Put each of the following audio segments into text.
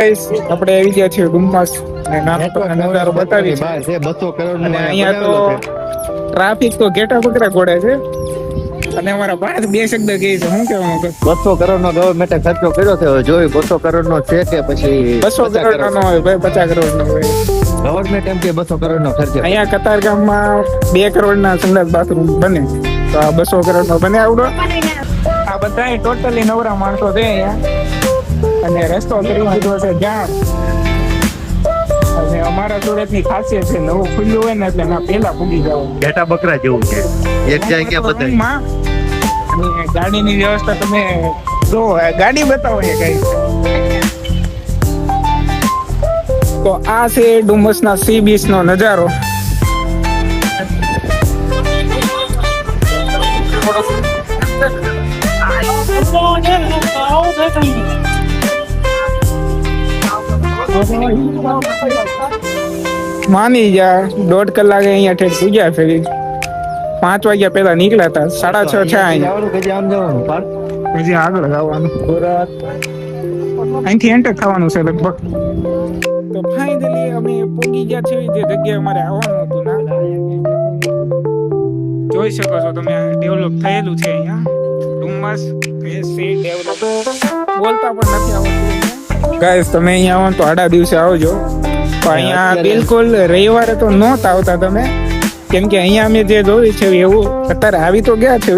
આપણે આવી ગયા છીએ ડુમ્મસ અને નાનો નજારો બતાવી છે. 200 કરોડ અને અહીંયા તો ટ્રાફિક તો ઘેટા બકરા ઘોડે છે. અને અમારા ભારત બે શબ્દ કહે છે. શું કહેવાનું? 200 કરોડ નો ગવર્મેન્ટે ખર્ચો કર્યો છે. જોયું 200 કરોડ નો છે કે પછી 200 કરોડ નો હોય ભાઈ, 50 કરોડ નો હોય. ગવર્મેન્ટ એમ કે 200 કરોડ નો ખર્ચો. અહીંયા કતાર ગામમાં 2 કરોડ ના સંડાસ બાથરૂમ બને તો આ 200 કરોડ નો બને આવડો. આ બધા ટોટલી નવરા માણસો છે અહીંયા. અને રસ્તો કરી દીધો છે જામ. અને અમારા સુરત ની ખાસિયત છે નવું ખુલ્લું હોય ને એટલે ના પેલા પૂગી જાવ. ઘેટા બકરા જેવું છે. એક જાય કે બધા ગાડીની વ્યવસ્થા તમે જો ગાડી બતાવો ને કઈ. તો આ છે ડુમસ ના સી બીચ નો નજારો. માની જા 1.5 કલાકે અહીંયા ઠેઠ પૂજા ફેરી. 5 વાગ્યા પહેલા નીકળ્યા હતા. 6:30 થયા અહીંયા. પછી આગળ જવાનું અહીંથી એન્ટર થવાનું છે લગભગ. તો ફાઇનલી અમે પહોંચી ગયા છીએ જે જગ્યાએ અમારે આવવાનું હતું ના. જોઈ શકો છો તમે ડેવલપ થયેલું છે અહીંયા ડુમસ. બોલતા પણ નથી આવડતું ગાઈસ. તમે અહીંયા આવો તો આડા દિવસે આવજો. તો અહીંયા બિલકુલ રવિવારે તો નહોતા આવતા તમે, કેમ કે અહીંયા અમે જે જોયું છે એવું અત્યારે આવી તો ગયા છે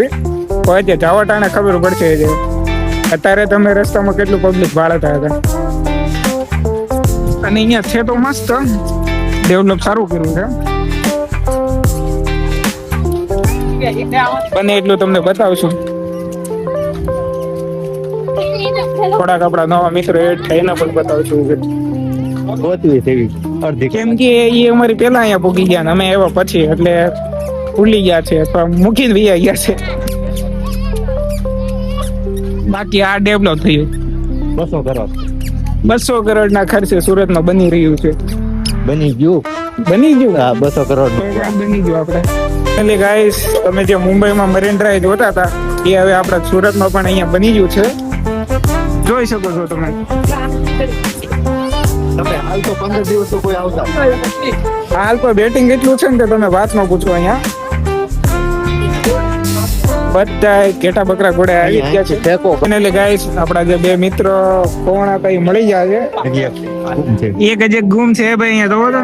પણ જે જવા ટાણે ખબર પડશે છે. અત્યારે તમે રસ્તામાં કેટલું પબ્લિક ભાળતા હતા. અને અહીંયા છે તો મસ્ત ડેવલપ સારું કર્યું છે. બને એટલું તમને બતાવશું. થોડાક આપણા નવા મિત્રો એડ થઈને પણ બતાવશું. કેમ કે એ અમારી પેલા અહીંયા પૂગી ગયા ને અમે એવા પછી એટલે ભૂલી ગયા છે, મૂકીને વી ગયા છે. બાકી આ ડેવલપ થયું 200 કરોડ ના ખર્ચે સુરતમાં બની રહ્યું છે. બની ગયું 200 કરોડ બની ગયું આપણે. એટલે ગાઈસ તમે જે મુંબઈમાં મરીન ડ્રાઈવ જોતા હતા એ હવે આપણા સુરતમાં પણ અહીંયા બની ગયું છે. જોઈ શકો છો તમે. હાલ તો 15 દિવસ કોઈ આવતા. હાલ તો બેટિંગ એટલું છે ને કે તમે વાત ન પૂછો. અહીંયા બધા ઘેટા બકરા ઘોડે આવી ગયા છે. એટલે ગાઈસ આપણા જે 2 મિત્રો કોણ હતા એ મળી ગયા છે. એક જ ગુમ છે ભાઈ અહીંયા જોવો તો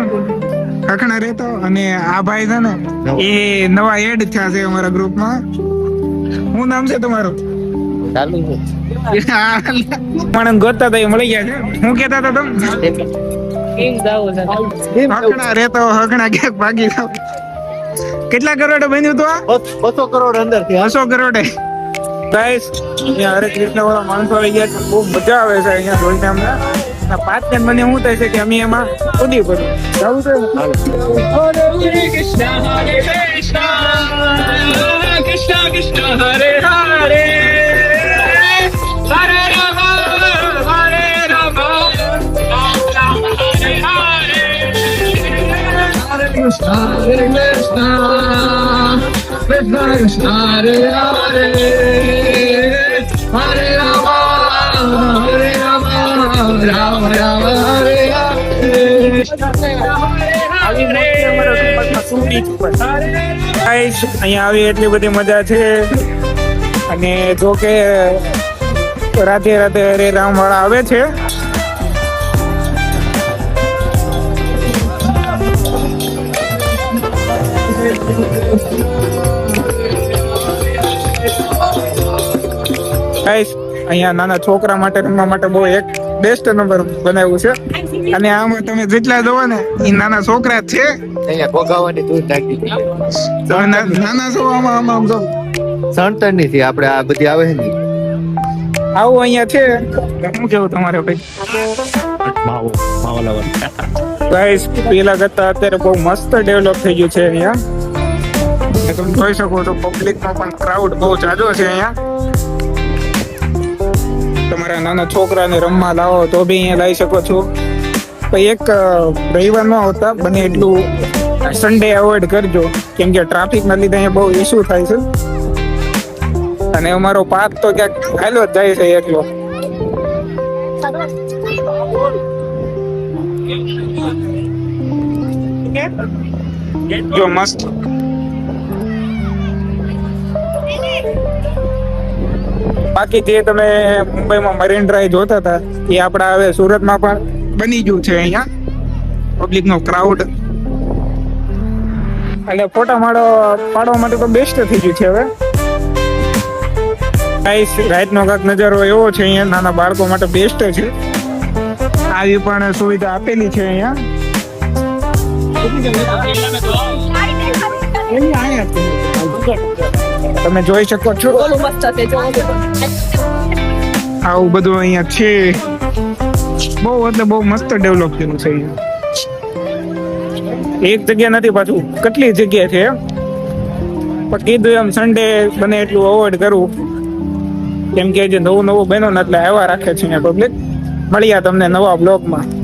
ખખણા રહેતો. અને આ ભાઈ છે ને એ નવા એડ થયા છે અમારા ગ્રુપમાં. શું નામ છે તમારું? પણ ગોતતા હતા એ મળી ગયા છે. હું કેતા હતા તમે હકણા રહેતો હકણા ક્યાંક ભાગી જાવ. કેટલા કરોડ બન્યું હતું આ? 200 કરોડ અંદર 200 કરોડ. ગાઈસ અહીંયા હરે કૃષ્ણ વાળા માણસો આવી ગયા છે. બહુ મજા આવે છે અહીંયા જોઈને અમને. 5 જણ મને શું થાય છે કે અમે એમાં કૂદી પડ્યું જવું છે. હરે કૃષ્ણ કૃષ્ણ કૃષ્ણ હરે હરે હરે રામ હરે રામ હરે કૃષ્ણ કૃષ્ણ કૃષ્ણ હરે હરે હરે રામ હરે રામ રામ રામ હરે અહીંયા આવી એટલી બધી મજા છે. અને જો કે રાતે રાતે હરે રામ વાળા આવે છે. અહીંયા નાના છોકરા માટે રમવા માટે બહુ એક બેસ્ટ નંબર બનાવ્યું છે. અને આમાં તમે જેટલા જોવો ને એ નાના છોકરા છે. અહીંયા ભોગાવાની દૂર નાખી નાના છો આમાં આમ જો સણતરની થી આપણે આ બધી આવે છે. આવું અહીંયા છે. શું કેવું તમારે ભાઈ? ગાઈસ પેલા કરતા અત્યારે બહુ મસ્ત ડેવલપ થઈ ગયું છે અહીંયા. તમે જોઈ શકો છો પબ્લિક નો પણ ક્રાઉડ બહુ જાજો છે અહીંયા. તમારા નાના છોકરાને રમવા લાવો તો બી અહીંયા લાવી શકો છો. એક રવિવાર ન આવતા બને એટલું સન્ડે અવોઇડ કરજો, કેમ કે ટ્રાફિક ના લીધે અહીંયા બહુ ઇસ્યુ થાય છે. અને અમારો પાથ તો ક્યાંક હાલો જ જાય છે એટલો. જો મસ્ત બાકી જે તમે મુંબઈમાં મરીન ડ્રાઈવ જોતા હતા એ આપડા હવે સુરતમાં પણ બની ગયું છે અહીંયા પબ્લિક નો ક્રાઉડ એટલે ફોટા પાડવા માટે તો બેસ્ટ થઈ ગયું છે હવે રાતનો કાંક નજારો એવો છે અહીંયા નાના બાળકો માટે બેસ્ટ છે આવી પણ સુવિધા આપેલી છે અહીંયા તમે જોઈ શકો છો આવું બધું અહીંયા છે બહુ એટલે બહુ મસ્ત ડેવલપ થયેલું છે એક જગ્યા નથી પાછું કેટલી જગ્યા છે પણ કીધું એમ સન્ડે બને એટલું અવોઇડ કરવું કેમ કે જે નવું બન્યું ને એટલે આવ્યા રાખે છે પબ્લિક મળ્યા તમને નવા બ્લોગમાં